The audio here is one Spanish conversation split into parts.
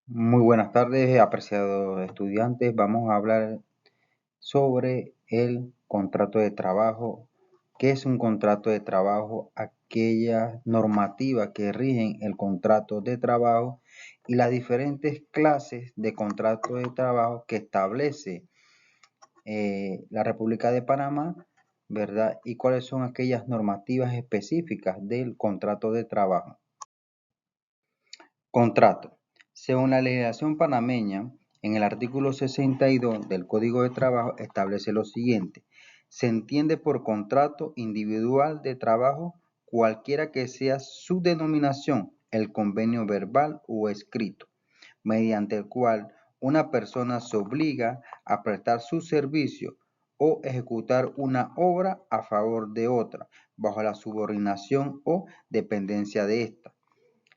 Muy buenas tardes, apreciados estudiantes. Vamos a hablar sobre el contrato de trabajo. ¿Qué es un contrato de trabajo? Aquellas normativas que rigen el contrato de trabajo y las diferentes clases de contrato de trabajo que establece la República de Panamá, ¿verdad? Y cuáles son aquellas normativas específicas del contrato de trabajo. Contrato. Según la legislación panameña, en el artículo 62 del Código de Trabajo establece lo siguiente. Se entiende por contrato individual de trabajo cualquiera que sea su denominación, el convenio verbal o escrito, mediante el cual una persona se obliga a prestar su servicio o ejecutar una obra a favor de otra, bajo la subordinación o dependencia de ésta.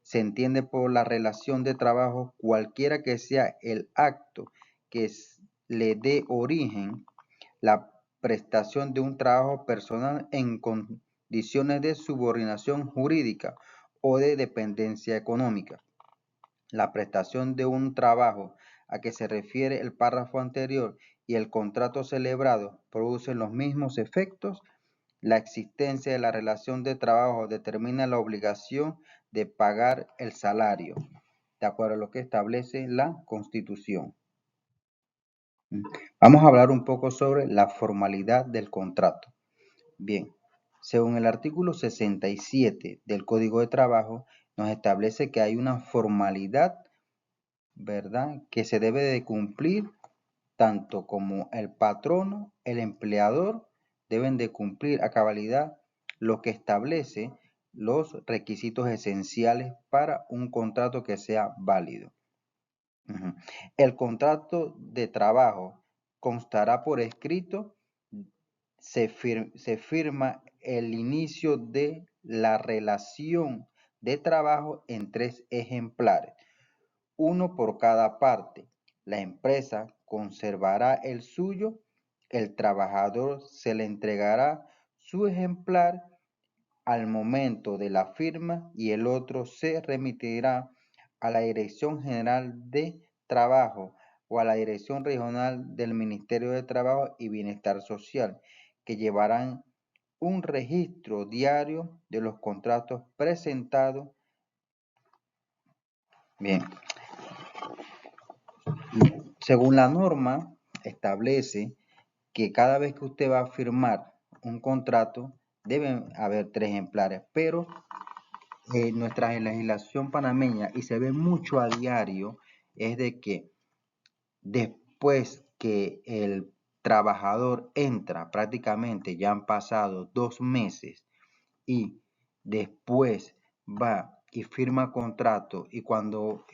Se entiende por la relación de trabajo cualquiera que sea el acto que le dé origen la prestación de un trabajo personal en condiciones de subordinación jurídica o de dependencia económica. La prestación de un trabajo a que se refiere el párrafo anterior y el contrato celebrado producen los mismos efectos. La existencia de la relación de trabajo determina la obligación de pagar el salario, de acuerdo a lo que establece la Constitución. Vamos a hablar un poco sobre la formalidad del contrato. Bien, según el artículo 67 del Código de Trabajo, nos establece que hay una formalidad, ¿verdad?, que se debe de cumplir tanto como el patrono, el empleador, deben de cumplir a cabalidad lo que establece los requisitos esenciales para un contrato que sea válido. El contrato de trabajo constará por escrito, se firma el inicio de la relación de trabajo en 3 ejemplares, uno por cada parte. La empresa conservará el suyo, el trabajador se le entregará su ejemplar al momento de la firma y el otro se remitirá a la Dirección General de Trabajo o a la Dirección Regional del Ministerio de Trabajo y Bienestar Social, que llevarán un registro diario de los contratos presentados. Bien, según la norma, establece que cada vez que usted va a firmar un contrato, deben haber 3 ejemplares, pero nuestra legislación panameña, y se ve mucho a diario, es de que después que el trabajador entra, prácticamente ya han pasado 2 meses, y después va y firma contrato, y cuando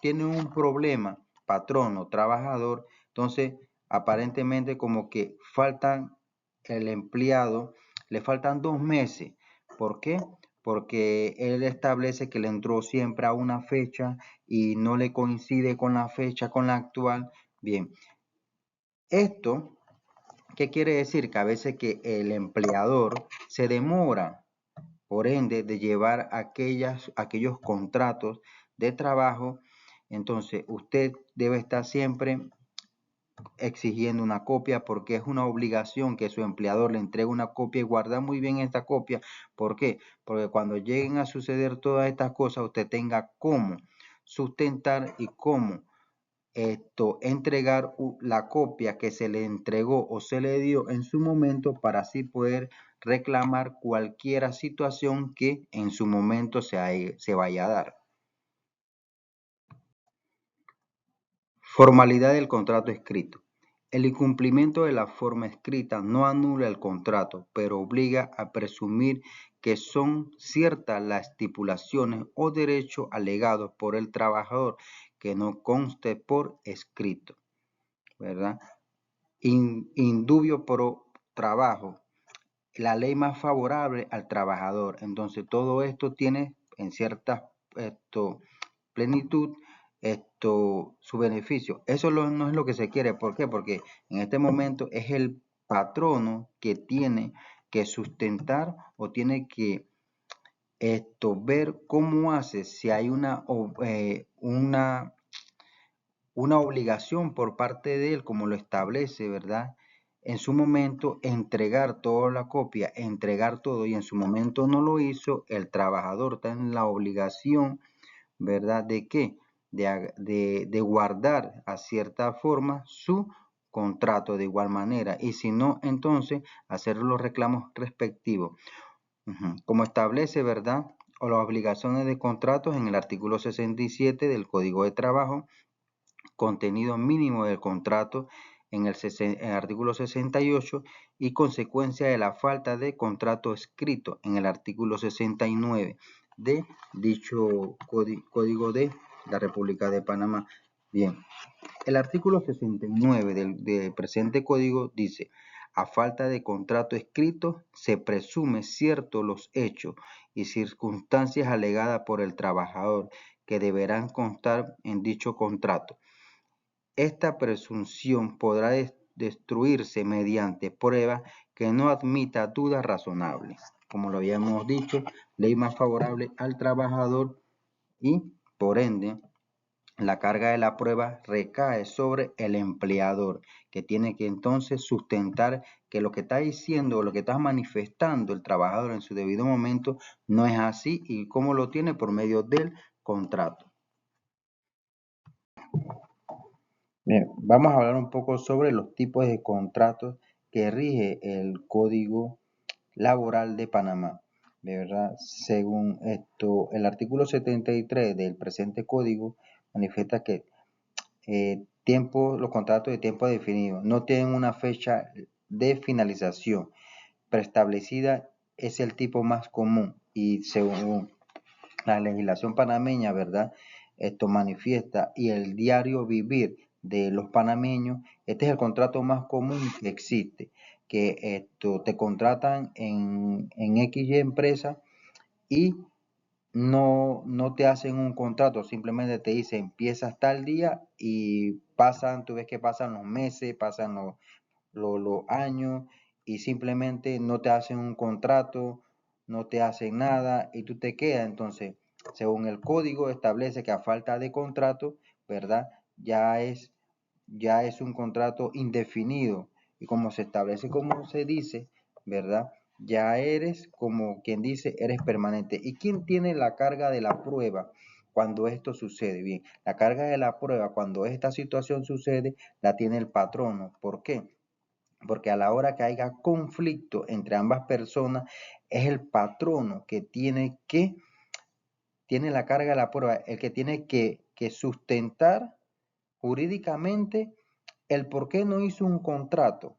tiene un problema, patrón o trabajador, entonces aparentemente como que faltan el empleado, le faltan 2 meses. ¿Por qué? Porque él establece que le entró siempre a una fecha y no le coincide con la fecha, con la actual. Bien, esto, ¿qué quiere decir? Que a veces que el empleador se demora, por ende, de llevar aquellos contratos de trabajo. Entonces, usted debe estar siempre exigiendo una copia, porque es una obligación que su empleador le entregue una copia y guardar muy bien esta copia. ¿Por qué? Porque cuando lleguen a suceder todas estas cosas, usted tenga cómo sustentar y cómo entregar la copia que se le entregó o se le dio en su momento, para así poder reclamar cualquier situación que en su momento se vaya a dar. Formalidad del contrato escrito. El incumplimiento de la forma escrita no anula el contrato, pero obliga a presumir que son ciertas las estipulaciones o derechos alegados por el trabajador que no conste por escrito, ¿verdad? Indubio pro trabajo, la ley más favorable al trabajador. Entonces todo esto tiene en cierta plenitud su beneficio. Eso no es lo que se quiere. ¿Por qué? Porque en este momento es el patrono que tiene que sustentar o tiene que ver cómo hace, si hay una una obligación por parte de él, como lo establece, ¿verdad? En su momento entregar toda la copia, entregar todo, y en su momento no lo hizo, el trabajador está en la obligación, ¿verdad? ¿De qué? De guardar a cierta forma su contrato de igual manera, y si no, entonces hacer los reclamos respectivos. Como establece, ¿verdad? O las obligaciones de contratos en el artículo 67 del Código de Trabajo, contenido mínimo del contrato en el artículo 68 y consecuencia de la falta de contrato escrito en el artículo 69 de dicho Código de la República de Panamá. Bien, el artículo 69 del presente código dice: a falta de contrato escrito, se presume cierto los hechos y circunstancias alegadas por el trabajador que deberán constar en dicho contrato. Esta presunción podrá destruirse mediante prueba que no admita dudas razonables. Como lo habíamos dicho, ley más favorable al trabajador y, por ende, la carga de la prueba recae sobre el empleador, que tiene que entonces sustentar que lo que está diciendo o lo que está manifestando el trabajador en su debido momento no es así, y cómo lo tiene por medio del contrato. Bien, vamos a hablar un poco sobre los tipos de contratos que rige el Código Laboral de Panamá. De verdad, según esto, el artículo 73 del presente código manifiesta que los contratos de tiempo definido no tienen una fecha de finalización preestablecida, es el tipo más común, y según la legislación panameña, ¿verdad? Esto manifiesta, y el diario vivir de los panameños, este es el contrato más común que existe, que esto te contratan en X empresa y no te hacen un contrato, simplemente te dicen empiezas tal día y tú ves que pasan los meses, pasan los años y simplemente no te hacen un contrato, no te hacen nada y tú te quedas. Entonces, según el código establece que a falta de contrato, ¿verdad? Ya es un contrato indefinido, y como se establece, como se dice, ¿verdad? Ya eres, como quien dice, eres permanente. ¿Y quién tiene la carga de la prueba cuando esto sucede? Bien, la carga de la prueba cuando esta situación sucede la tiene el patrono. ¿Por qué? Porque a la hora que haya conflicto entre ambas personas, es el patrono que tiene la carga de la prueba, el que tiene que sustentar jurídicamente el por qué no hizo un contrato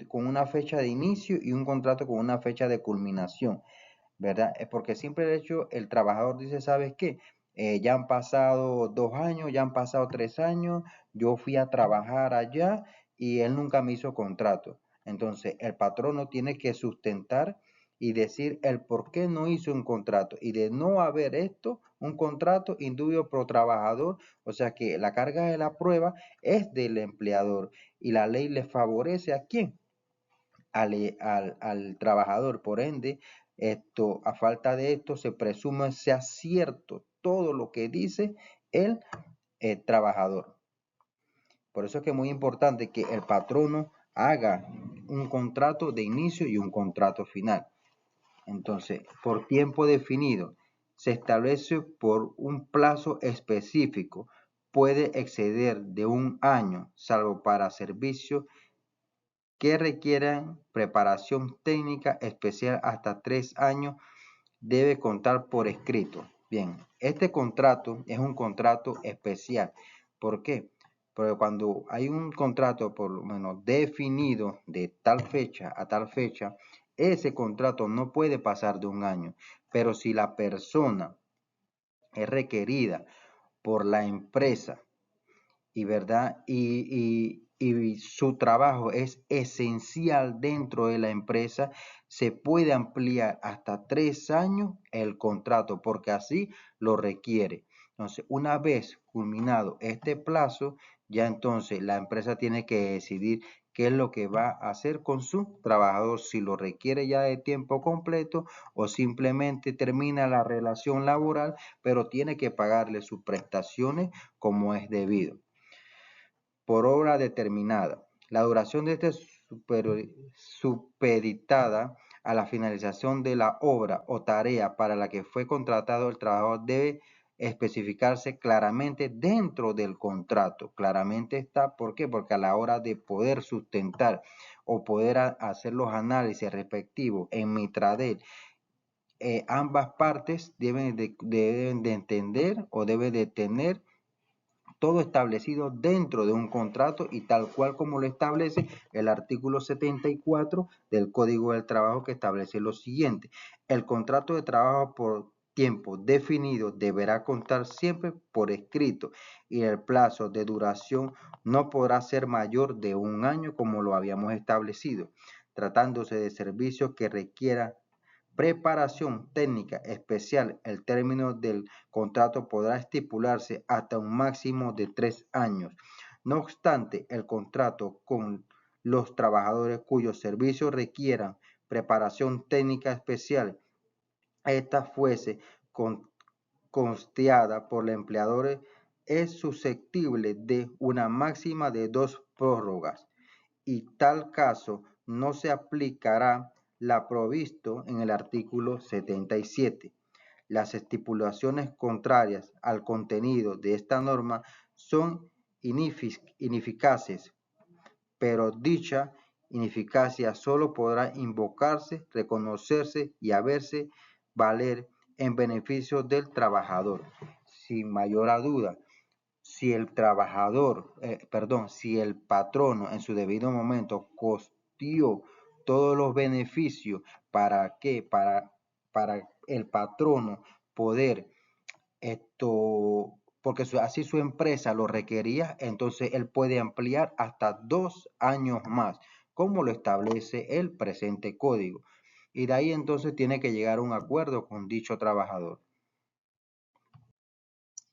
con una fecha de inicio y un contrato con una fecha de culminación, ¿verdad? Es porque siempre el hecho, el trabajador dice, ¿sabes qué? Ya han pasado 2 años, ya han pasado 3 años, yo fui a trabajar allá y él nunca me hizo contrato. Entonces, el patrono tiene que sustentar y decir el por qué no hizo un contrato, y de no haber esto, un contrato indubido por trabajador, o sea que la carga de la prueba es del empleador, y la ley le favorece ¿a quién? Al trabajador. Por ende, a falta de esto, se presume sea cierto todo lo que dice el trabajador. Por eso es que es muy importante que el patrono haga un contrato de inicio y un contrato final. Entonces, por tiempo definido, se establece por un plazo específico, puede exceder de 1 año, salvo para servicios que requieran preparación técnica especial hasta 3 años, debe contar por escrito. Bien, este contrato es un contrato especial. ¿Por qué? Porque cuando hay un contrato por lo menos definido de tal fecha a tal fecha, ese contrato no puede pasar de 1 año. Pero si la persona es requerida por la empresa y verdad y su trabajo es esencial dentro de la empresa, se puede ampliar hasta 3 años el contrato, porque así lo requiere. Entonces, una vez culminado este plazo, ya entonces la empresa tiene que decidir qué es lo que va a hacer con su trabajador, si lo requiere ya de tiempo completo o simplemente termina la relación laboral, pero tiene que pagarle sus prestaciones como es debido. Por obra determinada. La duración de este supeditada a la finalización de la obra o tarea para la que fue contratado el trabajador debe especificarse claramente dentro del contrato. Claramente está, ¿por qué? Porque a la hora de poder sustentar o poder hacer los análisis respectivos en Mitradel, ambas partes deben de entender o deben de tener todo establecido dentro de un contrato y tal cual como lo establece el artículo 74 del Código del Trabajo, que establece lo siguiente: el contrato de trabajo por tiempo definido deberá constar siempre por escrito y el plazo de duración no podrá ser mayor de 1 año, como lo habíamos establecido, tratándose de servicios que requieran preparación técnica especial. El término del contrato podrá estipularse hasta un máximo de 3 años. No obstante, el contrato con los trabajadores cuyos servicios requieran preparación técnica especial, esta fuese costeada por el empleador, es susceptible de una máxima de 2 prórrogas, y tal caso no se aplicará la provisto en el artículo 77. Las estipulaciones contrarias al contenido de esta norma son ineficaces, pero dicha ineficacia solo podrá invocarse, reconocerse y hacerse valer en beneficio del trabajador. Sin mayor duda, si el si el patrono en su debido momento costeó todos los beneficios, ¿para qué? Para el patrono poder porque así su empresa lo requería, entonces él puede ampliar hasta 2 años más, como lo establece el presente código. Y de ahí entonces tiene que llegar a un acuerdo con dicho trabajador.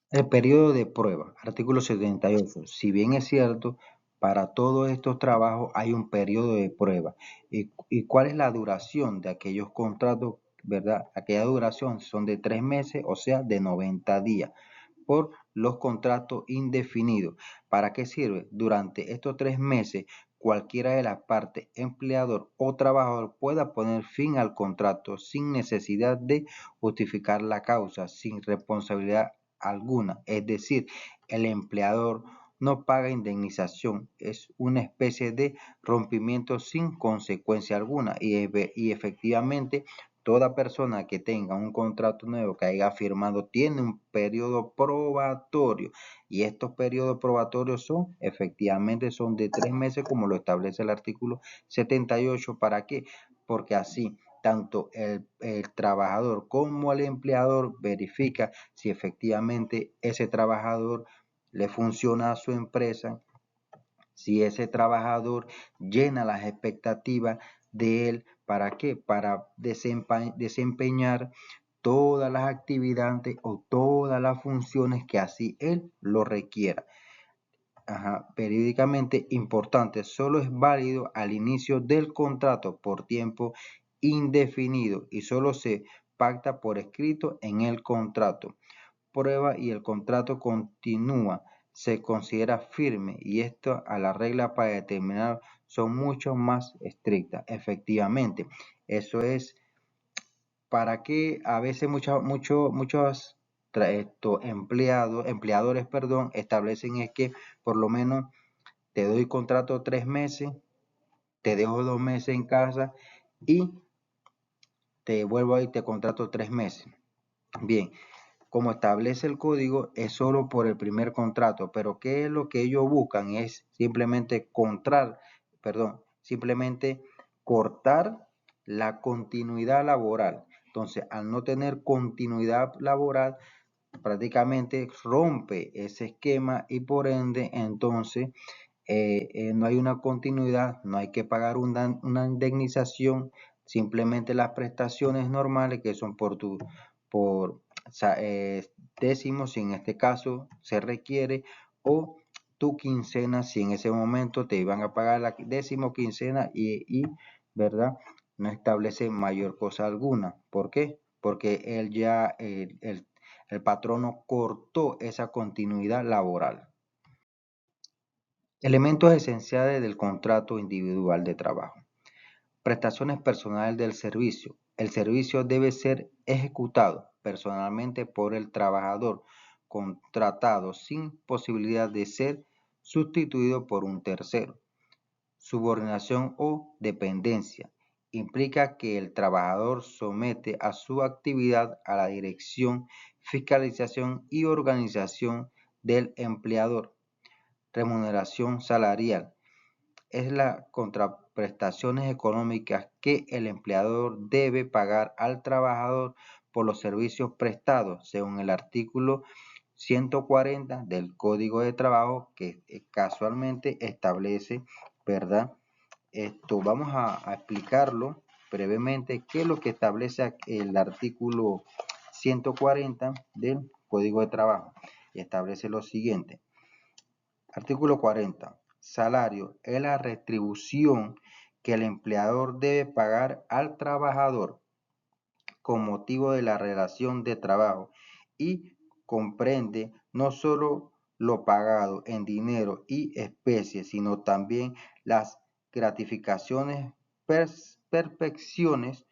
El periodo de prueba, artículo 78. Si bien es cierto, para todos estos trabajos hay un periodo de prueba. ¿Y cuál es la duración de aquellos contratos? ¿Verdad? Aquella duración son de 3 meses, o sea, de 90 días, por los contratos indefinidos. ¿Para qué sirve? Durante estos 3 meses, cualquiera de las partes, empleador o trabajador, pueda poner fin al contrato sin necesidad de justificar la causa, sin responsabilidad alguna. Es decir, el empleador no paga indemnización, es una especie de rompimiento sin consecuencia alguna, y efectivamente toda persona que tenga un contrato nuevo que haya firmado tiene un periodo probatorio, y estos periodos probatorios efectivamente son de 3 meses, como lo establece el artículo 78. ¿Para qué? Porque así tanto el trabajador como el empleador verifica si efectivamente ese trabajador le funciona a su empresa, si ese trabajador llena las expectativas de él. ¿Para qué? Para desempeñar todas las actividades o todas las funciones que así él lo requiera. Periódicamente importante, solo es válido al inicio del contrato por tiempo indefinido y solo se pacta por escrito en el contrato. Prueba y el contrato continúa, se considera firme, y esto a la regla para determinar son mucho más estrictas. Efectivamente, eso es para que a veces muchos empleadores, establecen es que por lo menos te doy contrato 3 meses, te dejo 2 meses en casa y te vuelvo ahí, te contrato 3 meses. Bien, como establece el código, es solo por el primer contrato, pero ¿qué es lo que ellos buscan? Es simplemente simplemente cortar la continuidad laboral. Entonces, al no tener continuidad laboral, prácticamente rompe ese esquema y por ende, entonces, no hay una continuidad, no hay que pagar una indemnización, simplemente las prestaciones normales que son por décimos, si en este caso se requiere, o tu quincena si en ese momento te iban a pagar la 10ª quincena y ¿verdad? No establece mayor cosa alguna. ¿Por qué? Porque él ya, el patrono cortó esa continuidad laboral. Elementos esenciales del contrato individual de trabajo. Prestaciones personales del servicio. El servicio debe ser ejecutado personalmente por el trabajador contratado sin posibilidad de ser sustituido por un tercero. Subordinación o dependencia. Implica que el trabajador somete a su actividad a la dirección, fiscalización y organización del empleador. Remuneración salarial. Es las contraprestaciones económicas que el empleador debe pagar al trabajador por los servicios prestados, según el artículo 140 del Código de Trabajo, que casualmente establece, ¿verdad? Esto vamos a explicarlo brevemente, qué es lo que establece el artículo 140 del Código de Trabajo. Y establece lo siguiente. Artículo 40. Salario es la retribución que el empleador debe pagar al trabajador con motivo de la relación de trabajo y comprende no solo lo pagado en dinero y especie, sino también las gratificaciones, perfecciones,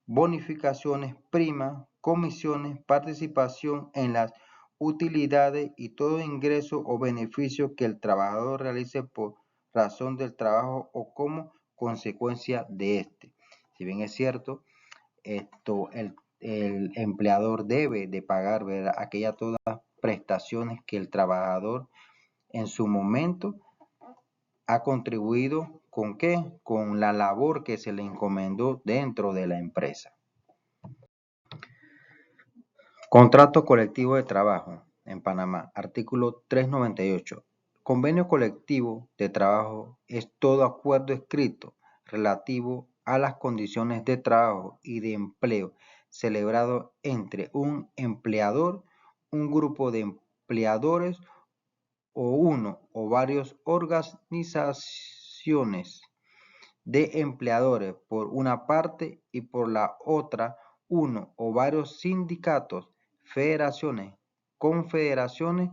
bonificaciones, primas, comisiones, participación en las utilidades y todo ingreso o beneficio que el trabajador realice por razón del trabajo o como consecuencia de este. Si bien es cierto, el empleador debe de pagar, ¿verdad?, aquellas todas prestaciones que el trabajador en su momento ha contribuido ¿con qué? Con la labor que se le encomendó dentro de la empresa. Contrato colectivo de trabajo en Panamá, artículo 398. Convenio colectivo de trabajo es todo acuerdo escrito relativo a las condiciones de trabajo y de empleo celebrado entre un empleador, un grupo de empleadores o uno o varias organizaciones de empleadores por una parte y por la otra uno o varios sindicatos, federaciones, confederaciones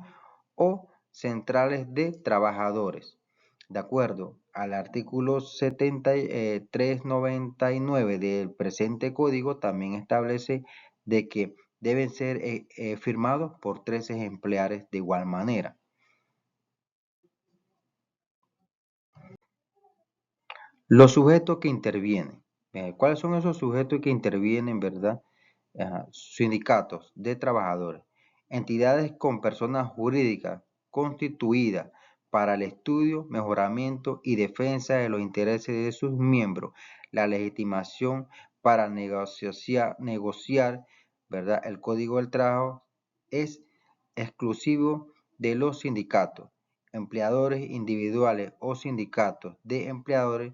o centrales de trabajadores. De acuerdo al artículo 399 del presente código, también establece de que deben ser firmados por 3 ejemplares de igual manera. Los sujetos que intervienen. ¿Cuáles son esos sujetos que intervienen, verdad? Sindicatos de trabajadores, entidades con personas jurídicas constituidas para el estudio, mejoramiento y defensa de los intereses de sus miembros, la legitimación para negociar, ¿verdad? El Código del Trabajo es exclusivo de los sindicatos, empleadores individuales o sindicatos de empleadores,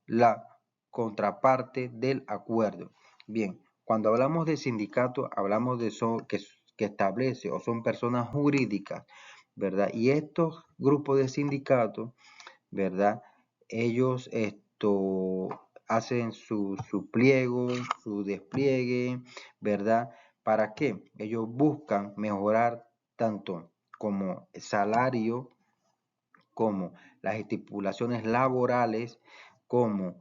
la contraparte del acuerdo. Bien, cuando hablamos de sindicato, hablamos de que establece o son personas jurídicas, ¿verdad? Y estos grupos de sindicatos, ¿verdad? Ellos hacen su pliego, su despliegue, ¿verdad? ¿Para qué? Ellos buscan mejorar tanto como salario, como las estipulaciones laborales, como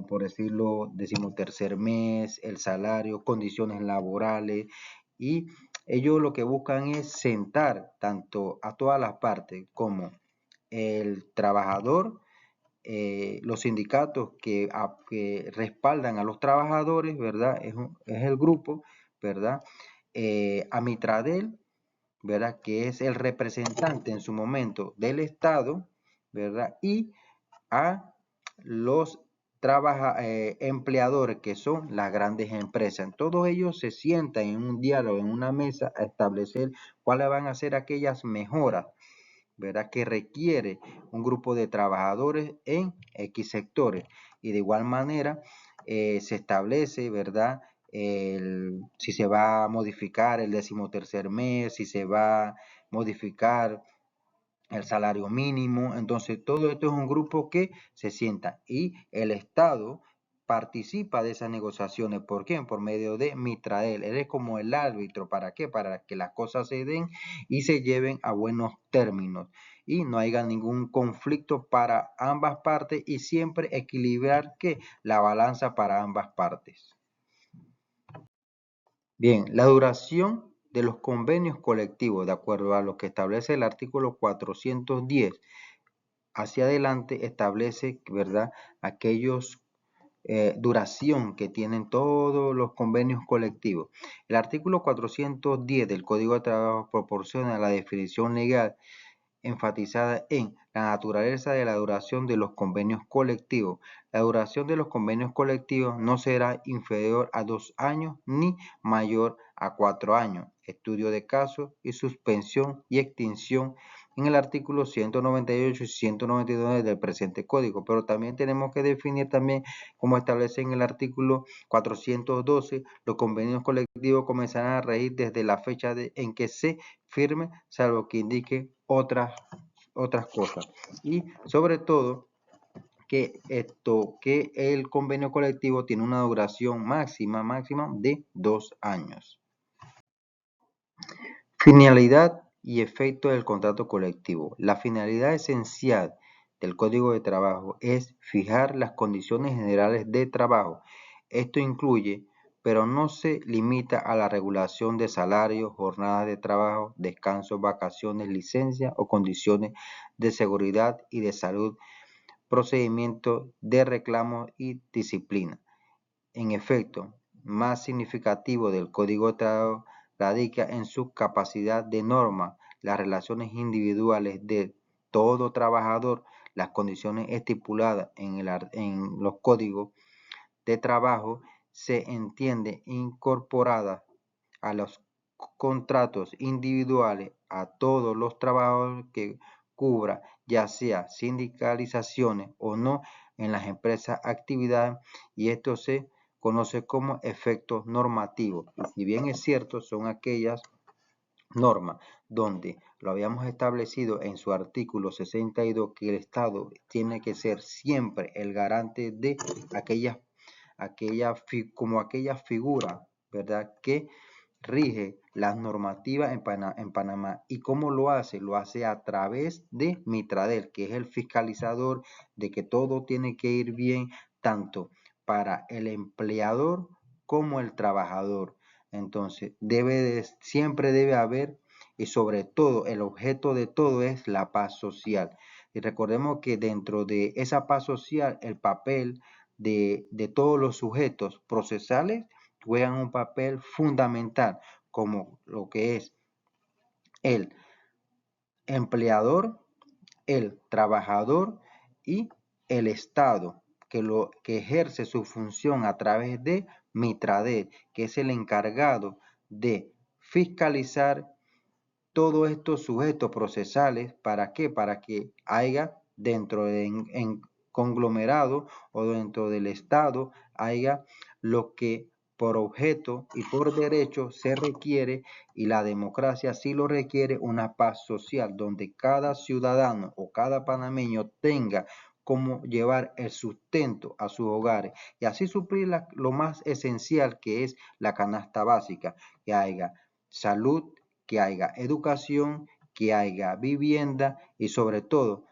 por decirlo, 13º mes, el salario, condiciones laborales, y ellos lo que buscan es sentar tanto a todas las partes como el trabajador, los sindicatos que respaldan a los trabajadores, ¿verdad? Es el grupo, ¿verdad? A Mitradel, ¿verdad? Que es el representante en su momento del Estado, ¿verdad? Y a los empleadores, que son las grandes empresas. Todos ellos se sientan en un diálogo, en una mesa, a establecer cuáles van a ser aquellas mejoras, ¿verdad?, que requiere un grupo de trabajadores en X sectores. Y de igual manera se establece, ¿verdad?, si se va a modificar el 13º mes, si se va a modificar el salario mínimo. Entonces, todo esto es un grupo que se sienta y el Estado participa de esas negociaciones. ¿Por qué? Por medio de Mitrael. Él es como el árbitro. ¿Para qué? Para que las cosas se den y se lleven a buenos términos y no haya ningún conflicto para ambas partes y siempre equilibrar que la balanza para ambas partes. Bien, la duración de los convenios colectivos, de acuerdo a lo que establece el artículo 410, hacia adelante establece, ¿verdad?, aquellos duración que tienen todos los convenios colectivos. El artículo 410 del Código de Trabajo proporciona la definición legal enfatizada en la naturaleza de la duración de los convenios colectivos. La duración de los convenios colectivos no será inferior a 2 años ni mayor a 4 años. Estudio de casos y suspensión y extinción en el artículo 198 y 192 del presente código, pero también tenemos que definir también, como establece en el artículo 412, los convenios colectivos comenzarán a regir desde la fecha en que se firme, salvo que indique otras cosas. Y sobre todo, que el convenio colectivo tiene una duración máxima de 2 años. Finalidad y efecto del contrato colectivo. La finalidad esencial del Código de Trabajo es fijar las condiciones generales de trabajo. Esto incluye, pero no se limita a la regulación de salarios, jornadas de trabajo, descansos, vacaciones, licencias o condiciones de seguridad y de salud, procedimientos de reclamo y disciplina. En efecto, más significativo del Código de Trabajo radica en su capacidad de norma las relaciones individuales de todo trabajador, las condiciones estipuladas en los códigos de trabajo se entiende incorporadas a los contratos individuales a todos los trabajadores que cubra, ya sea sindicalizaciones o no, en las empresas actividades, y esto se conoce como efectos normativos. Y si bien es cierto, son aquellas normas donde lo habíamos establecido en su artículo 62 que el Estado tiene que ser siempre el garante de aquella figura, ¿verdad?, que rige las normativas en Panamá. ¿Y cómo lo hace? Lo hace a través de Mitradel, que es el fiscalizador de que todo tiene que ir bien, tanto para el empleador como el trabajador. Entonces, siempre debe haber, y sobre todo, el objeto de todo es la paz social. Y recordemos que dentro de esa paz social, el papel de todos los sujetos procesales juegan un papel fundamental, como lo que es el empleador, el trabajador y el Estado, que ejerce su función a través de Mitradel, que es el encargado de fiscalizar todos estos sujetos procesales. ¿Para qué? Para que haya dentro de en conglomerado o dentro del Estado haya lo que por objeto y por derecho se requiere, y la democracia sí lo requiere, una paz social donde cada ciudadano o cada panameño tenga cómo llevar el sustento a sus hogares y así suplir lo más esencial, que es la canasta básica, que haya salud, que haya educación, que haya vivienda y sobre todo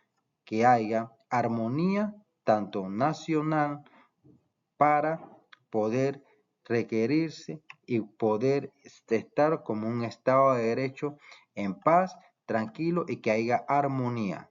que haya armonía tanto nacional para poder requerirse y poder estar como un Estado de Derecho en paz, tranquilo y que haya armonía.